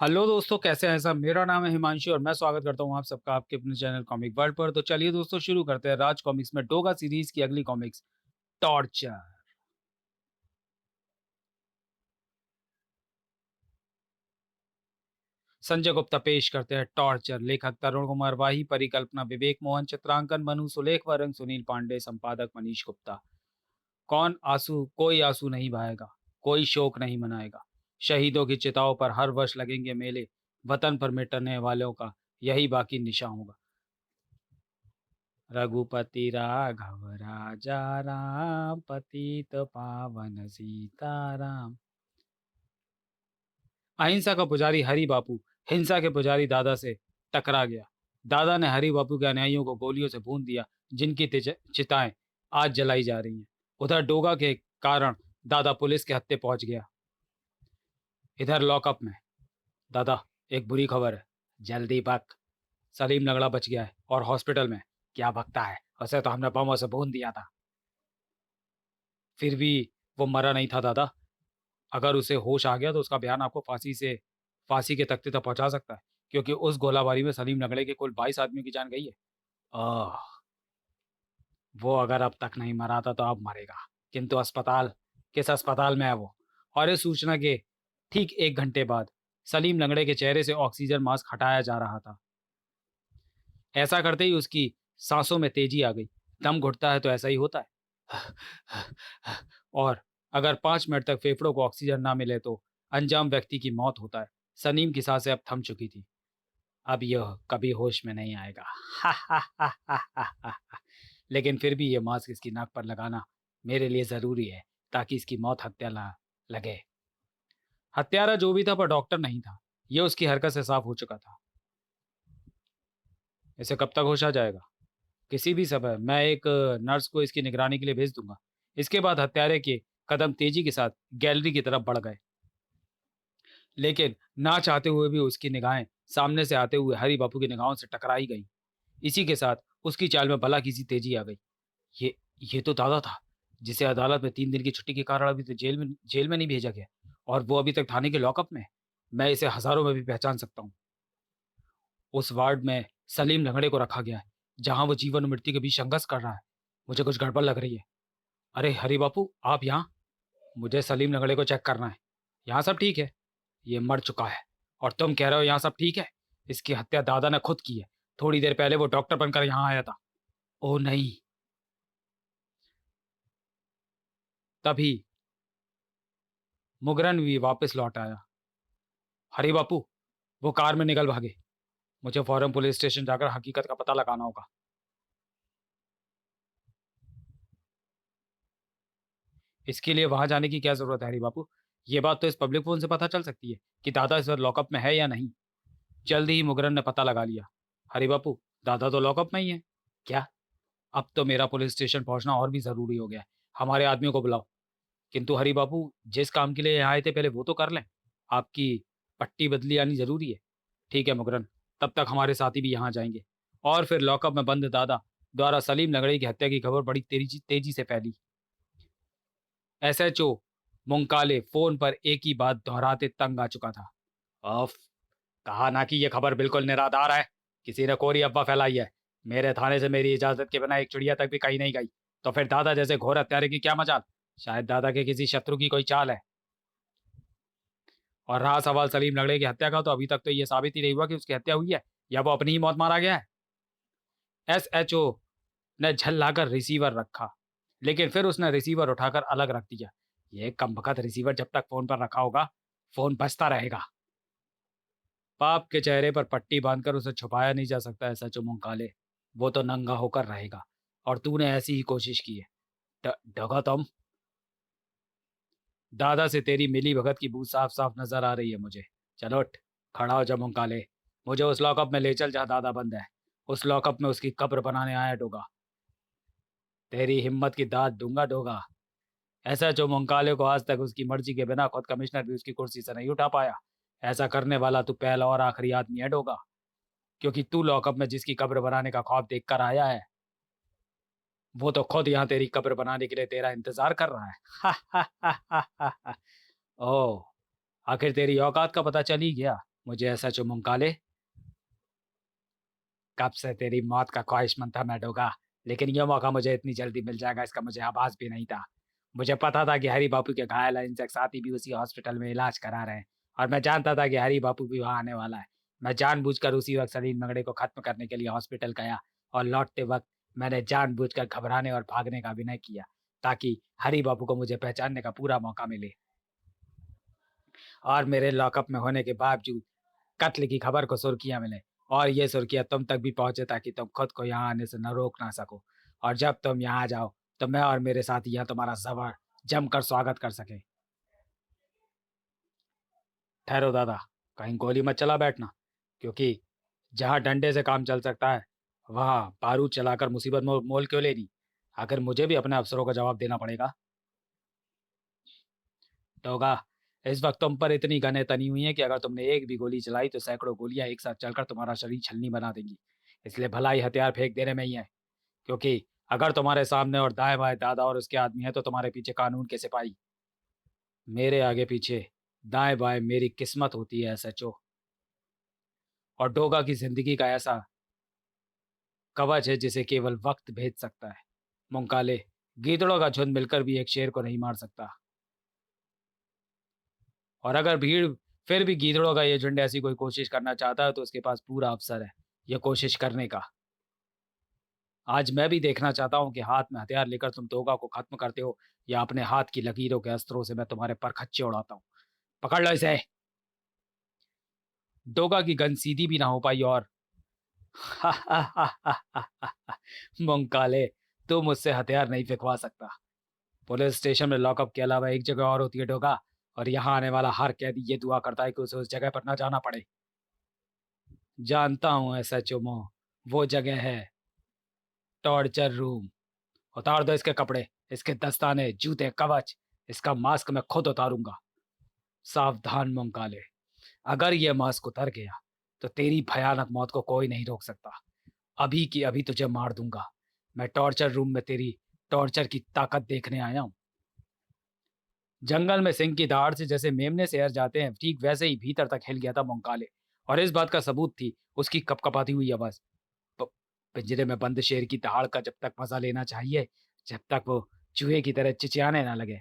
Hello दोस्तों, कैसे हैं सब? मेरा नाम है हिमांशु और मैं स्वागत करता हूं आप सबका आपके अपने चैनल कॉमिक वर्ल्ड पर। तो चलिए दोस्तों, शुरू करते हैं राज कॉमिक्स में डोगा सीरीज की अगली कॉमिक्स, टॉर्चर। संजय गुप्ता पेश करते हैं टॉर्चर। लेखक तरुण कुमार वाही, परिकल्पना विवेक मोहन, चित्रांकन मनु सुलेख व रंग सुनील पांडे, संपादक मनीष गुप्ता। कौन आंसू? कोई आंसू नहीं बहाएगा, कोई शोक नहीं मनाएगा। शहीदों की चिताओं पर हर वर्ष लगेंगे मेले, वतन पर मिटने वालों का यही बाकी निशान होगा। रघुपति राघव राजा राम, पतित पावन सीताराम। अहिंसा का पुजारी हरि बापू हिंसा के पुजारी दादा से टकरा गया। दादा ने हरि बापू के अनुयायियों को गोलियों से भून दिया, जिनकी चिताएं आज जलाई जा रही हैं। उधर डोगा के कारण दादा पुलिस के हत्थे पहुंच गया। इधर लॉकअप में दादा, एक बुरी खबर है। जल्दी पक। सलीम लगड़ा बच गया है और हॉस्पिटल में। क्या बकता है, उसे तो हमने बमों से भून दिया था। फिर भी वो मरा नहीं था दादा। अगर उसे होश आ गया तो उसका बयान आपको फांसी के तख्ते तक पहुंचा सकता है, क्योंकि उस गोलाबारी में सलीम नगड़े के कुल 22 आदमियों की जान गई है। आह, वो अगर अब तक नहीं मरा था तो अब मरेगा। किंतु किस अस्पताल में है वो? और इस सूचना के ठीक 1 घंटे बाद सलीम लंगड़े के चेहरे से ऑक्सीजन मास्क हटाया जा रहा था। ऐसा करते ही उसकी सांसों में तेजी आ गई। दम घुटता है तो ऐसा ही होता है। और अगर 5 मिनट तक फेफड़ों को ऑक्सीजन ना मिले तो अनजान व्यक्ति की मौत होता है। सलीम की सांसें अब थम चुकी थी। अब यह कभी होश में नहीं आएगा। लेकिन फिर भी ये मास्क इसकी नाक पर लगाना मेरे लिए जरूरी है, ताकि इसकी मौत हत्या ना लगे। हत्यारा जो भी था पर डॉक्टर नहीं था, यह उसकी हरकत से साफ हो चुका था। इसे कब तक होश आ जाएगा? किसी भी समय मैं एक नर्स को इसकी निगरानी के लिए भेज दूंगा। इसके बाद हत्यारे के कदम तेजी के साथ गैलरी की तरफ बढ़ गए, लेकिन ना चाहते हुए भी उसकी निगाहें सामने से आते हुए हरि बापू की निगाहों से टकराई गई। इसी के साथ उसकी चाल में भला किसी तेजी आ गई। ये ये तो दादा था, जिसे अदालत में 3 दिन की छुट्टी के कारण अभी तक जेल में नहीं भेजा गया, और वो अभी तक थाने के लॉकअप में है। मैं इसे हजारों में भी पहचान सकता हूँ। उस वार्ड में सलीम लंगड़े को रखा गया है, जहां वो जीवन और मृत्यु के बीच संघर्ष कर रहा है। मुझे कुछ गड़बड़ लग रही है। अरे हरि बापू, आप यहाँ? मुझे सलीम लंगड़े को चेक करना है। यहाँ सब ठीक है। ये मर चुका है और तुम कह रहे हो यहाँ सब ठीक है? इसकी हत्या दादा ने खुद की है। थोड़ी देर पहले वो डॉक्टर बनकर यहाँ आया था। ओह नहीं। तभी मुगरन भी वापस लौट आया। हरी बापू, वो कार में निकल भागे। मुझे फौरन पुलिस स्टेशन जाकर हकीकत का पता लगाना होगा। इसके लिए वहां जाने की क्या जरूरत है हरी बापू? ये बात तो इस पब्लिक फोन से पता चल सकती है कि दादा इस वक्त लॉकअप में है या नहीं। जल्दी ही मुगरन ने पता लगा लिया। हरी बापू, दादा तो लॉकअप में ही है। क्या? अब तो मेरा पुलिस स्टेशन पहुंचना और भी जरूरी हो गया है। हमारे आदमियों को बुलाओ। किंतु हरी बापू, जिस काम के लिए यहाँ आए थे पहले वो तो कर लें। आपकी पट्टी बदली आनी जरूरी है। ठीक है मुकरन, तब तक हमारे साथी भी यहाँ जाएंगे। और फिर लॉकअप में बंद दादा द्वारा सलीम लंगड़े की हत्या की खबर बड़ी तेजी तेजी से फैली। एसएचओ मुंकाले फोन पर एक ही बात दोहराते तंग आ चुका था। अफ, कहा ना कि यह खबर बिल्कुल निराधार है। किसी ने कोरी अफवाह फैलाई है। मेरे थाने से मेरी इजाजत के बिना एक चिड़िया तक भी कहीं नहीं गई। तो फिर दादा जैसे घोर हत्यारे की क्या मजाल? शायद दादा के किसी शत्रु की कोई चाल है। और रहा सवाल सलीम लंगड़े की हत्या का, तो अभी तक तो यह साबित ही नहीं हुआ कि उसकी हत्या हुई है या वो अपनी ही मौत मारा गया है। एसएचओ ने झल्लाकर रिसीवर रखा, लेकिन फिर उसने रिसीवर उठाकर अलग रख दिया। यह कमबख्त रिसीवर जब तक फोन पर रखा होगा, फोन बजता रहेगा। पाप के चेहरे पर पट्टी बांधकर उसे छुपाया नहीं जा सकता। एसएचओ मुंह वो तो नंगा होकर रहेगा, और तूने ऐसी ही कोशिश की है। डगा तुम। दादा से तेरी मिली भगत की बू साफ साफ नजर आ रही है मुझे। चलो उठ, खड़ा हो जा मुंह काले। मुझे उस लॉकअप में ले चल जहाँ दादा बंद है। उस लॉकअप में उसकी कब्र बनाने आया डोगा। तेरी हिम्मत की दाद दूंगा डोगा। ऐसा जो मुंकाले को आज तक उसकी मर्जी के बिना खुद कमिश्नर भी उसकी कुर्सी से नहीं उठा पाया। ऐसा करने वाला तू पहला और आखिरी आदमी है डोगा, क्योंकि तू लॉकअप में जिसकी कब्र बनाने का ख्वाब देख कर आया है, वो तो खुद यहाँ तेरी कब्र बनाने के लिए तेरा इंतजार कर रहा है। ओह, आखिर तेरी औकात का पता चल ही गया। मुझे ऐसा चुमुम काले, कब से तेरी मौत का ख्वाहिशमंद था मैं डोगा, लेकिन ये मौका मुझे इतनी जल्दी मिल जाएगा इसका मुझे आभास भी नहीं था। मुझे पता था कि हरी बापू के घायल अहिंसक साथी भी उसी हॉस्पिटल में इलाज करा रहे हैं और मैं जानता था कि हरी बापू भी वहाँ आने वाला है। मैं जानबूझकर उसी वक्त सलीम मंगड़े को खत्म करने के लिए हॉस्पिटल गया और लौटते वक्त मैंने जानबूझकर घबराने और भागने का अभिनय किया ताकि हरी बापू को मुझे पहचानने का पूरा मौका मिले। और मेरे लॉकअप में होने के बावजूद कत्ल की खबर को सुर्खियां मिले और ये सुर्खियां तुम तक भी पहुंचे ताकि तुम खुद को यहाँ आने से न रोक ना सको और जब तुम यहाँ आ जाओ तो मैं और मेरे साथी यहाँ तुम्हारा जबर जमकर स्वागत कर सके। ठहरो दादा, कहीं गोली मत चला बैठना, क्योंकि जहाँ डंडे से काम चल सकता है वहाँ बारूद चलाकर मुसीबत मोल क्यों लेनी। आखिर मुझे भी अपने अफसरों का जवाब देना पड़ेगा। टोगा, इस वक्त तुम पर इतनी गनें तनी हुई हैं कि अगर तुमने एक भी गोली चलाई तो सैकड़ों गोलियां एक साथ चलकर तुम्हारा शरीर छलनी बना देंगी। इसलिए भलाई हथियार फेंक देने में ही है, क्योंकि अगर तुम्हारे सामने और दाएं बाएं दादा और उसके आदमी है तो तुम्हारे पीछे कानून के सिपाही, मेरे आगे पीछे दाएं बाएं मेरी किस्मत होती है एसएचओ। और डोगा की जिंदगी का ऐसा कवच है जिसे केवल वक्त भेज सकता है। मुंकाले, गीदड़ों का झुंड मिलकर भी एक शेर को नहीं मार सकता। और अगर भीड़ फिर भी गीदड़ों का ये झुंड ऐसी कोई कोशिश करना चाहता है तो उसके पास पूरा अवसर है ये कोशिश करने का। आज मैं भी देखना चाहता हूँ कि हाथ में हथियार लेकर तुम दोगा को खत्म करते हो या अपने हाथ की लकीरों के अस्त्रों से मैं तुम्हारे पर खच्चे उड़ाता हूँ। पकड़ लो इसे। डोगा की गन सीधी भी ना हो पाई और मंकाले, तू मुझसे हथियार नहीं फेंकवा सकता। पुलिस स्टेशन में लॉकअप के अलावा एक जगह और होती है डोगा, और यहाँ आने वाला हर कैदी ये दुआ करता है कि उसे उस जगह पर ना जाना पड़े। जानता हूँ ऐसा चुमो, वो जगह है टॉर्चर रूम। उतार दो इसके कपड़े, इसके दस्ताने, जूते, कवच, इसका मास्क मैं खुद उतारूंगा। सावधान मंकाले, अगर ये मास्क उतर गया तो तेरी भयानक मौत को कोई नहीं रोक सकता। अभी की अभी तुझे मार दूंगा। मैं टॉर्चर रूम में तेरी टॉर्चर की ताकत देखने आया हूँ। जंगल में सिंह की दहाड़ से जैसे मेमने शहर जाते हैं ठीक वैसे ही भीतर तक हिल गया था मोंकाले। और इस बात का सबूत थी उसकी कपकपाती हुई आवाज। प- पिंजरे में बंद शेर की दहाड़ का जब तक मजा लेना चाहिए, जब तक वो चूहे की तरह चिचियाने ना लगे।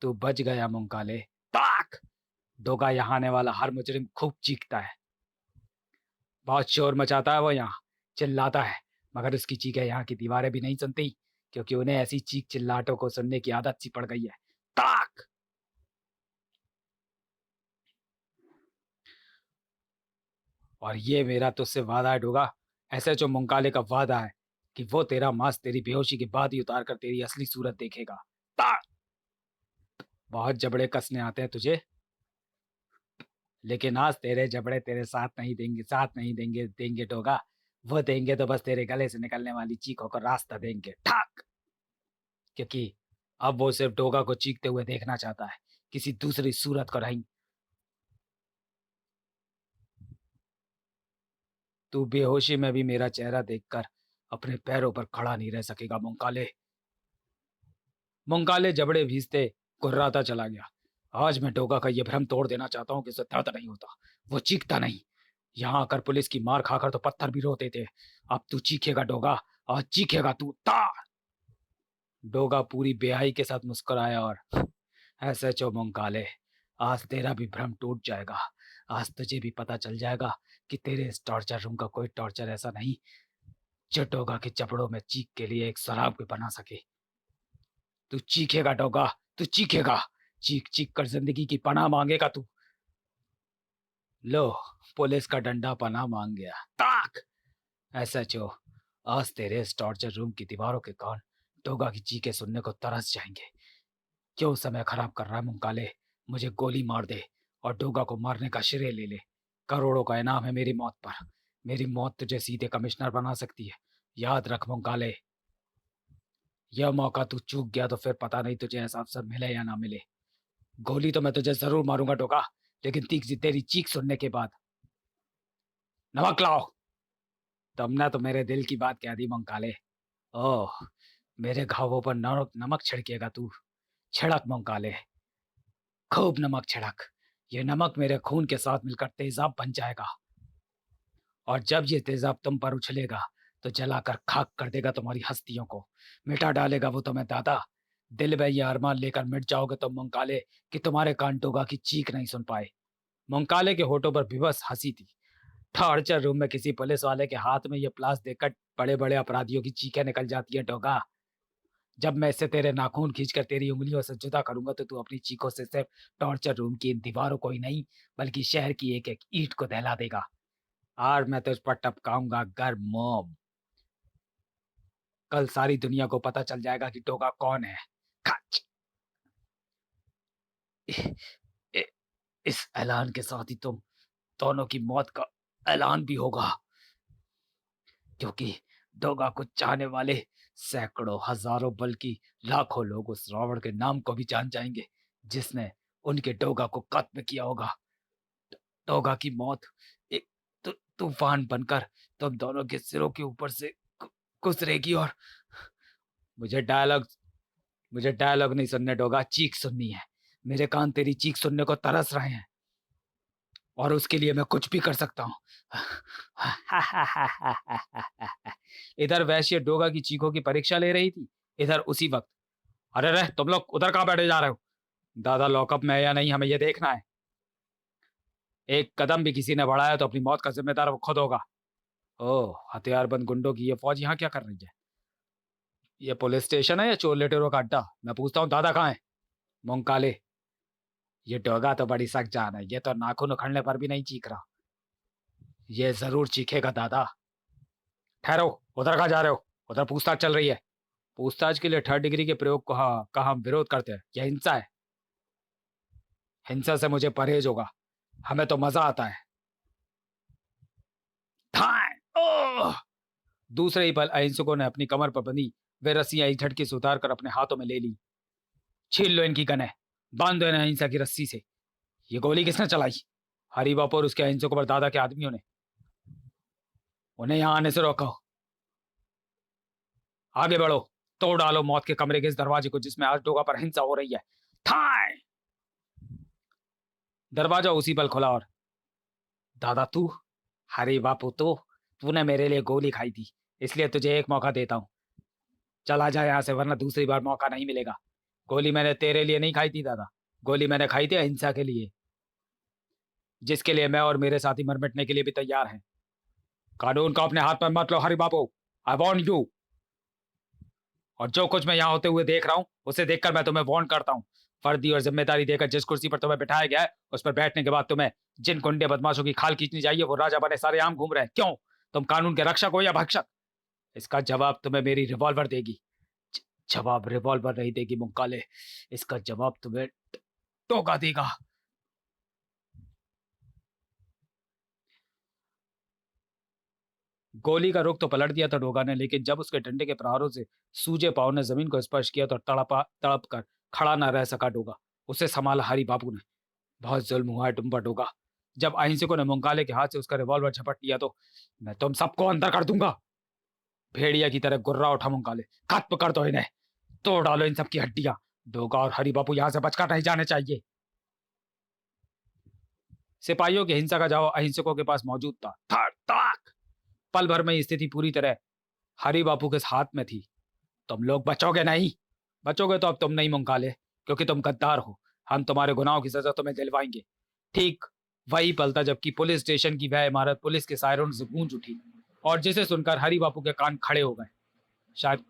तू बच गया मोंकाले। ताक! डोगा यहाँ आने वाला हर मुजरिम खूब चीखता है, बहुत शोर मचाता है वो यहाँ, चिल्लाता है, मगर उसकी चीखें यहाँ की दीवारें भी नहीं सुनती, क्योंकि उन्हें ऐसी चीख चिल्लाहटों को सुनने की आदत सी पड़ गई है। ताक! और ये मेरा तुझसे वादा है डोगा, ऐसे जो मुंकाले का वादा है कि वो तेरा मांस तेरी बेहोशी के बाद ही उतार कर तेरी असली सूरत देखेगा। ताक! बहुत जबड़े कसने आते हैं तुझे, लेकिन आज तेरे जबड़े तेरे साथ नहीं देंगे, साथ नहीं देंगे देंगे डोगा। वो देंगे तो बस तेरे गले से निकलने वाली चीखों को रास्ता देंगे। ठाक! क्योंकि अब वो सिर्फ डोगा को चीखते हुए देखना चाहता है, किसी दूसरी सूरत को नहीं। तू बेहोशी में भी मेरा चेहरा देखकर अपने पैरों पर खड़ा नहीं रह सकेगा मुंकाले। मुंकाले जबड़े भीजते कुर्राता चला गया। आज मैं डोगा का ये भ्रम तोड़ देना चाहता हूँ कि उसे दर्द नहीं होता, वो चीखता नहीं। यहाँ आकर पुलिस की मार खाकर तो पत्थर भी रोते थे, अब तू चीखेगा डोगा, आज चीखेगा तू। ता! डोगा पूरी बेहाई के साथ मुस्कुराया और ऐसे चो मुंकाले, आज तेरा भी भ्रम टूट जाएगा। आज तुझे भी पता चल जाएगा कि तेरे इस टॉर्चर रूम का कोई टॉर्चर ऐसा नहीं जो डोगा के जबड़ों में चीख के लिए एक शराब भी बना सके। तू चीखेगा डोगा, तू चीखेगा, चीख चीख कर जिंदगी की पनाह मांगेगा तू। लो, पुलिस का डंडा पनाह मांग गया। ताक! ऐसा जो आज तेरे इस टॉर्चर रूम की दीवारों के कान डोगा की चीखें सुनने को तरस जाएंगे। क्यों समय खराब कर रहा है मुंकाले? मुझे गोली मार दे और डोगा को मारने का श्रेय ले ले। करोड़ों का इनाम है मेरी मौत पर। मेरी मौत तुझे सीधे कमिश्नर बना सकती है, याद रख मुंकाले। यह मौका तू चूक गया तो फिर पता नहीं तुझे ऐसा अवसर मिले या ना मिले। गोली तो मैं तुझे जरूर मारूंगा डोगा, लेकिन तीख तेरी चीख सुनने के बाद। नमक लाओ। तुमने तो मेरे दिल की बात कह दी मंकाले। ओह, मेरे घावों पर नमक नमक छिड़केगा तू। छिड़क मंकाले, खूब नमक छिड़क। ये नमक मेरे खून के साथ मिलकर तेजाब बन जाएगा, और जब ये तेजाब तुम पर उछलेगा तो जलाकर खाक कर देगा तुम्हारी हस्तियों को, मिटा डालेगा वो तुम्हें दादा। दिल में ये अरमान लेकर मिट जाओगे तुम मंकाले, कि तुम्हारे कान डोगा की चीख नहीं सुन पाए। मंकाले के होठों पर विवश हंसी थी। टॉर्चर रूम में किसी पुलिस वाले के हाथ में ये प्लास देखकर बड़े बड़े अपराधियों की चीखें निकल जाती है डोगा। जब मैं इससे तेरे नाखून खींचकर तेरी उंगलियों से जुदा करूंगा तो तू अपनी चीखों से सिर्फ टॉर्चर रूम की इन दीवारों को ही नहीं, बल्कि शहर की एक एक ईंट को दहला देगा। आज मैं तुझ पर टपकाऊंगा गर्म मोम। कल सारी दुनिया को पता चल जाएगा कि डोगा कौन है। खच! इ- इ- इस ऐलान के साथ ही तुम दोनों की मौत का ऐलान भी होगा, क्योंकि डोगा को चाहने वाले सैकड़ों हजारों बल्कि लाखों लोग उस रावण के नाम को भी जान जाएंगे जिसने उनके डोगा को खत्म किया होगा। डोगा की मौत एक तूफान बनकर तुम दोनों के सिरों के ऊपर से गुजरेगी। और मुझे डायलॉग मुझे डायलॉग नहीं सुनने डोगा, चीख सुननी है। मेरे कान तेरी चीख सुनने को तरस रहे हैं, और उसके लिए मैं कुछ भी कर सकता हूँ। इधर वैश्य डोगा की चीखों की परीक्षा ले रही थी। इधर उसी वक्त, अरे रे तुम लोग उधर कहाँ बैठे जा रहे हो? दादा लॉकअप में है या नहीं, हमें ये देखना है। एक कदम भी किसी ने बढ़ाया तो अपनी मौत का जिम्मेदार वो खुद होगा। ओह, हथियारबंद गुंडों की ये फौज यहाँ क्या कर रही है? ये पुलिस स्टेशन है या चोर लुटेरों का अड्डा? मैं पूछता हूँ, दादा कहाँ है? मोंग काले, ये डोगा तो बड़ी सख्त जान है, ये तो नाखून उखड़ने पर भी नहीं चीख रहा। ये जरूर चीखेगा दादा। ठहरो, उधर कहाँ जा रहे हो? उधर पूछताछ चल रही है। पूछताछ के लिए 3rd डिग्री के प्रयोग का हम विरोध करते हैं। यह हिंसा है। हिंसा से मुझे परहेज होगा, हमें तो मजा आता है। ओह! दूसरे ही पल अहिंसकों ने अपनी कमर पर बंधी वे रस्सियां एक झटके से उतार कर अपने हाथों में ले ली। छीन लो इनकी गने, बांध दो इन्हें अहिंसा की रस्सी से। ये गोली किसने चलाई? हरी बापू और उसके अहिंसकों पर दादा के आदमियों ने। उन्हें यहां आने से रोको। आगे बढ़ो, तोड़ डालो मौत के कमरे के इस दरवाजे को जिसमें आज डोगा पर हिंसा हो रही है। थाय! दरवाजा उसी पल खुला और दादा तू, हरी बापू तूने मेरे लिए गोली खाई थी, इसलिए तुझे एक मौका देता हूं। चला जा यहां से, वरना दूसरी बार मौका नहीं मिलेगा। गोली मैंने तेरे लिए नहीं खाई थी दादा, गोली मैंने खाई थी अहिंसा के लिए, जिसके लिए मैं और मेरे साथी मर मिटने के लिए भी तैयार हैं। कानून को अपने हाथ में मत लो हरी बापू, आई वॉन्ट यू। और जो कुछ मैं यहाँ होते हुए देख रहा हूँ उसे देखकर मैं तुम्हें वार्न करता हूँ। वर्दी और जिम्मेदारी देकर जिस कुर्सी पर तुम्हें बिठाया गया है उस पर बैठने के बाद तुम्हें जिन गुंडे बदमाशों की खाल खींचनी चाहिए वो राजा बने सारे आम घूम रहे हैं। क्यों? तुम कानून के रक्षक हो या भक्षक? इसका जवाब तुम्हें मेरी रिवॉल्वर देगी। जवाब रिवॉल्वर नहीं देगी मुंकाले, इसका जवाब तुम्हें टोका देगा। गोली का रुख तो पलट दिया था डोगा ने, लेकिन जब उसके डंडे के प्रहारों से सूजे पांव ने जमीन को स्पर्श किया तो तड़प कर खड़ा न रह सका डोगा। उसे संभाला हरी बाबू ने। बहुत जुल्म हुआ है टुम्बा डोगा। जब अहिंसकों ने मुंकाले के हाथ से उसका रिवॉल्वर झपट लिया तो मैं तुम सबको अंदर कर दूंगा। भेड़िया की तरह गुर्रा उठा मुंकाले। खत्म कर दो इन्हें, तोड़ डालो इन सबकी हड्डियां। डोगा और हरी बापू यहां से बचकर नहीं जाने चाहिए। सिपाहियों की हिंसा का जवाब अहिंसकों के पास मौजूद था। धड़ धड़ाक! पल भर में स्थिति पूरी तरह हरी बापू के हाथ में थी। तुम लोग बचोगे नहीं। बचोगे तो अब तुम नहीं मुंकाले, क्योंकि तुम गद्दार हो। हम तुम्हारे गुनाहों की सजा तुम्हें दिलवाएंगे। ठीक वही पल था जबकि पुलिस स्टेशन की वह इमारत पुलिस के सायरन से गूंज उठी, और जिसे सुनकर हरी बापू के कान खड़े हो गए। शायद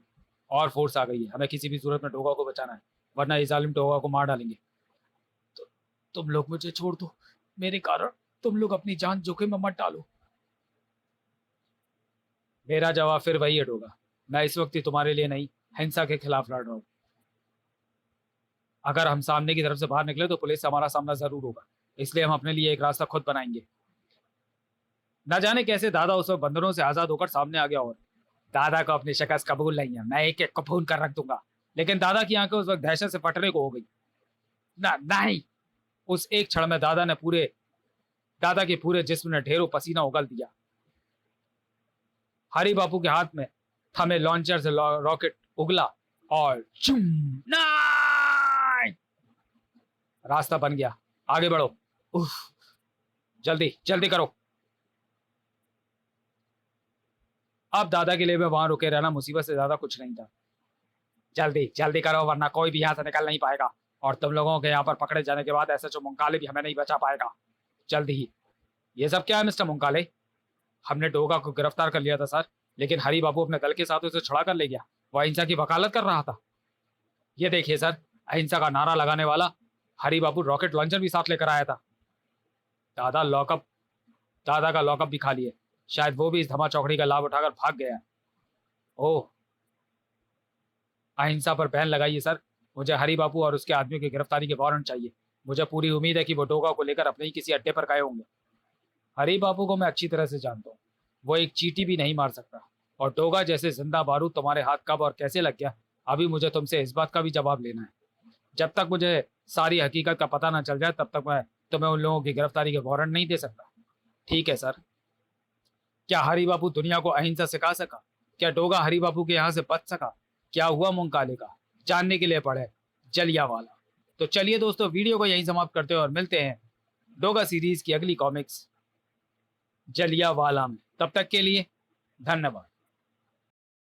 और फोर्स आ गई है, हमें किसी भी सूरत में डोगा को बचाना है, वरना ये जालिम डोगा को मार डालेंगे। तो, तुम लोग मुझे छोड़ दो, मेरे कारण तुम लोग अपनी जान जोखिम में मत डालो। मेरा जवाब फिर वही है डोगा, मैं इस वक्त ही तुम्हारे लिए नहीं, हिंसा के खिलाफ लड़ रहा हूँ। अगर हम सामने की तरफ से बाहर निकले तो पुलिस से हमारा सामना जरूर होगा, इसलिए हम अपने लिए एक रास्ता खुद बनाएंगे। न जाने कैसे दादा उस वक्त बंधनों से आजाद होकर सामने आ गया, और दादा को अपनी शिकस्त कबूल नहीं है, मैं एक एक को भून कर रख दूंगा। लेकिन दादा की आंखें उस वक्त दहशत से फटने को हो गई। ना नहीं, उस एक क्षण में दादा के पूरे जिस्म ने ढेरों पसीना उगल दिया। हरी बापू के हाथ में थमे लॉन्चर से रॉकेट उगला और नहीं! रास्ता बन गया। आगे बढ़ो। उफ, जल्दी जल्दी करो। अब दादा के लिए मैं वहां रुके रहना मुसीबत से ज्यादा कुछ नहीं था। जल्दी जल्दी करो वरना कोई भी यहाँ से निकल नहीं पाएगा, और तुम लोगों के यहाँ पर पकड़े जाने के बाद ऐसा जो मुंकाले भी हमें नहीं बचा पाएगा। जल्दी ही। ये सब क्या है मिस्टर मुंकाले? हमने डोगा को गिरफ्तार कर लिया था सर, लेकिन हरी बाबू अपने दल के साथ उसे छुड़ा कर ले गया। वो अहिंसा की वकालत कर रहा था। ये देखिए सर, अहिंसा का नारा लगाने वाला हरी बाबू रॉकेट लॉन्चर भी साथ लेकर आया था। दादा लॉकअप दादा का लॉकअप भी खाली है। शायद वो भी इस धमा चौकड़ी का लाभ उठाकर भाग गया है। ओह, अहिंसा पर बैन लगाइए सर। मुझे हरी बाबू और उसके आदमियों की गिरफ्तारी के वारंट चाहिए। मुझे पूरी उम्मीद है कि वो डोगा को लेकर अपने ही किसी अड्डे पर गए होंगे। हरी बाबू को मैं अच्छी तरह से जानता हूँ। वो एक चींटी भी नहीं मार सकता, और डोगा जैसे जिंदा बारूद तुम्हारे हाथ कब और कैसे लग गया, अभी मुझे तुमसे इस बात का भी जवाब लेना है। जब तक मुझे सारी हकीकत का पता ना चल जाए तब तक मैं तुम्हें उन लोगों की गिरफ्तारी के वारंट नहीं दे सकता। ठीक है सर। क्या हरी बाबू दुनिया को अहिंसा सिखा सका? क्या डोगा हरी बाबू के यहाँ से बच सका? क्या हुआ मुंकाले का? जानने के लिए पढ़े जलियावाला। तो चलिए दोस्तों, वीडियो को यहीं समाप्त करते हैं और मिलते हैं डोगा सीरीज की अगली कॉमिक्स जलियावाला में। तब तक के लिए धन्यवाद।